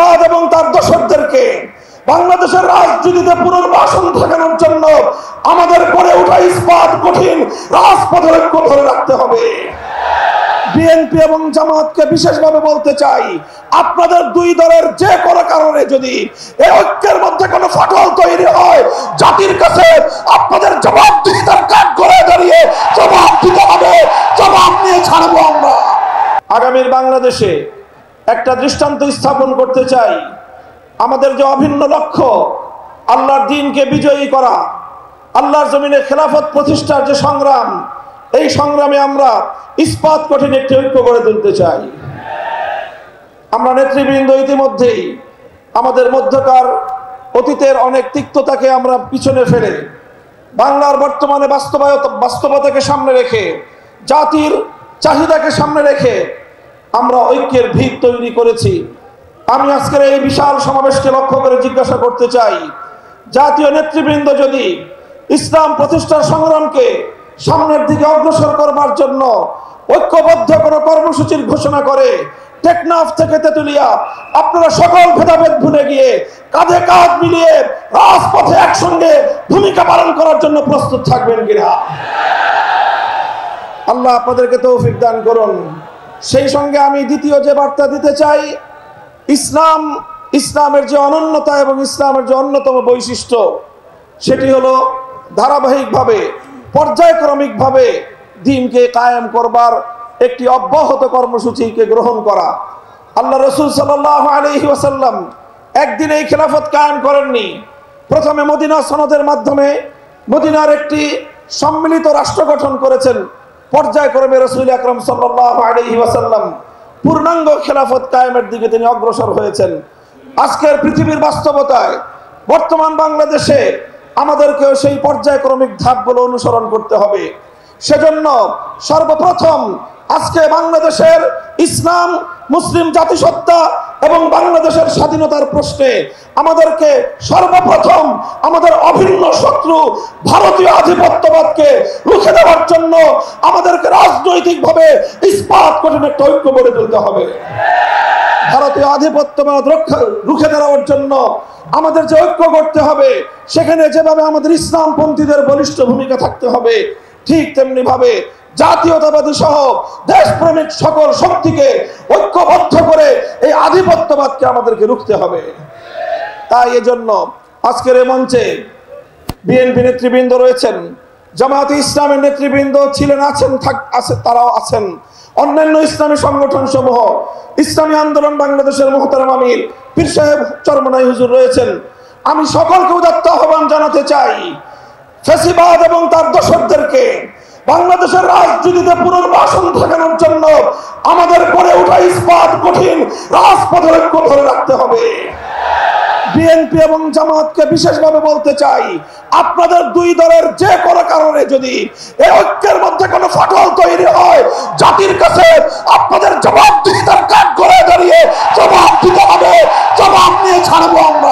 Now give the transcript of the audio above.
ফ্যাসিবাদ এবং তার দোসরদেরকে বাংলাদেশের রাজনীতিতে পুনর্বাসন ঠেকানোর জন্য আমাদের গড়ে ওঠা ইস্পাত কঠিন রাজপথের ঐক্য ধরে রাখতে হবে। বিএনপি এবং জামাতকে বিশেষভাবে বলতে চাই, আপনাদের দুই দলের যে কোনো কারণে যদি এই ঐক্যের মধ্যে কোনো ফাটল তৈরি হয়, জাতির কাছে আপনাদের জবাবদিহিতার কাঠ করে দাঁড়িয়ে জবাব দিতে হবে। জবাব নিয়ে ছাড়বো আমরা। আগামীর বাংলাদেশে একটা দৃষ্টান্ত স্থাপন করতে চাই। আমাদের যে অভিন্ন লক্ষ্য আল্লাহর দ্বীনকে বিজয়ী করা, আল্লাহর জমিনে খেলাফত প্রতিষ্ঠার যে সংগ্রাম, এই সংগ্রামে আমরা ইস্পাত কঠিন একটি ঐক্য গড়ে তুলতে চাই। আমরা নেতৃবৃন্দ ইতিমধ্যেই আমাদের মধ্যকার অতীতের অনেক তিক্ততাকে আমরা পিছনে ফেলে বাংলার বর্তমানে বাস্তবতাকে সামনে রেখে, জাতির চাহিদাকে সামনে রেখে আমরা ঐক্যের ভিত তৈরি করেছি। আমি আজকের এই বিশাল সমাবেশকে লক্ষ্য করে জিজ্ঞাসা করতে চাই, জাতীয় নেতৃবৃন্দ যদি ইসলাম প্রতিষ্ঠার সংগ্রামকে সামনের দিকে অগ্রসর করবার জন্য ঐক্যবদ্ধ কোনো কর্মসূচির ঘোষণা করে, টেকনাফ থেকে তেতুলিয়া আপনারা সকল ভেদাভেদ ভুলে গিয়ে কাঁধে কাঁধ মিলিয়ে রাজপথে একসঙ্গে ভূমিকা পালন করার জন্য প্রস্তুত থাকবেন কিনা? আল্লাহ আপনাদেরকে তৌফিক দান করুন। সেই সঙ্গে আমি দ্বিতীয় যে বার্তা দিতে চাই, ইসলামের যে অনন্যতা এবং ইসলামের যে অন্যতম বৈশিষ্ট্য, সেটি হলো ধারাবাহিকভাবে পর্যায়ক্রমিকভাবে দ্বীনকে কায়েম করবার একটি অব্যাহত কর্মসূচিকে গ্রহণ করা। আল্লাহ রাসূল সাল্লাল্লাহু আলাইহি ওয়াসাল্লাম একদিন এই খেলাফত কায়েম করেননি। প্রথমে মদিনা সনদের মাধ্যমে মদিনার একটি সম্মিলিত রাষ্ট্র গঠন করেছেন। পর্যায়ক্রমে রাসূল আকরাম সাল্লাল্লাহু আলাইহি ওয়াসাল্লাম পূর্ণাঙ্গ খেলাফত কায়েমের দিকে তিনি অগ্রসর হয়েছেন। আজকের পৃথিবীর বাস্তবতায় বর্তমান বাংলাদেশে আমাদেরকেও সেই পর্যায়ক্রমিক ধাপগুলো অনুসরণ করতে হবে। সেজন্য সর্বপ্রথম আজকে বাংলাদেশের ইসলাম, মুসলিম জাতিসত্তা এবং বাংলাদেশের স্বাধীনতার প্রশ্নে আমাদেরকে সর্বপ্রথম আমাদের অভিন্ন শত্রু ভারতীয় আধিপত্যবাদকে রুখে দেওয়ার জন্য আমাদেরকে রাজনৈতিকভাবে ইস্পাত কঠিন একটা ঐক্য গড়ে তুলতে হবে। ভারতীয় আধিপত্যবাদ রুখে দেওয়ার জন্য আমাদের যে ঐক্য করতে হবে, সেখানে যেভাবে আমাদের ইসলামপন্থীদের বলিষ্ঠ ভূমিকা থাকতে হবে, ঠিক তেমনি ভাবে জাতীয়তাবাদী সহ দেশপ্রেমিক সকল শক্তিকে ঐক্যবদ্ধ করে এই আধিপত্যবাদকে আমাদেরকে রুখতে হবে। তাই এজন্য আজকের এই মঞ্চে বিএনপি নেতৃবৃন্দ রয়েছেন, জামায়াতে ইসলামের নেতৃবৃন্দ ছিলেন, আছেন, তারাও আছেন, অন্যান্য ইসলামী সংগঠন সমূহ, ইসলামী আন্দোলন বাংলাদেশের মুহতারাম আমির পীর সাহেব চরমনাই হুজুর রয়েছেন। আমি সকলকে উদাত্ত আহ্বান জানাতে চাই, ফ্যাসিবাদ এবং তার দোসরদেরকে বাংলাদেশের রাজনীতিতে পুনর্বাসন ঠেকানোর জন্য আমাদের গড়ে ওঠা ইস্পাত কঠিন রাজপথের ঐক্য ধরে রাখতে হবে। বিএনপি এবং জামাতকে বিশেষভাবে বলতে চাই, আপনাদের দুই দলের যে কোনো কারণে যদি এই ঐক্যের মধ্যে কোনো ফাটল তৈরি হয়, জাতির কাছে আপনাদের জবাবদিহিতার কাঠ করে দাঁড়িয়ে জবাব দিতে হবে। জবাব নিয়ে ছাড়বো আমরা।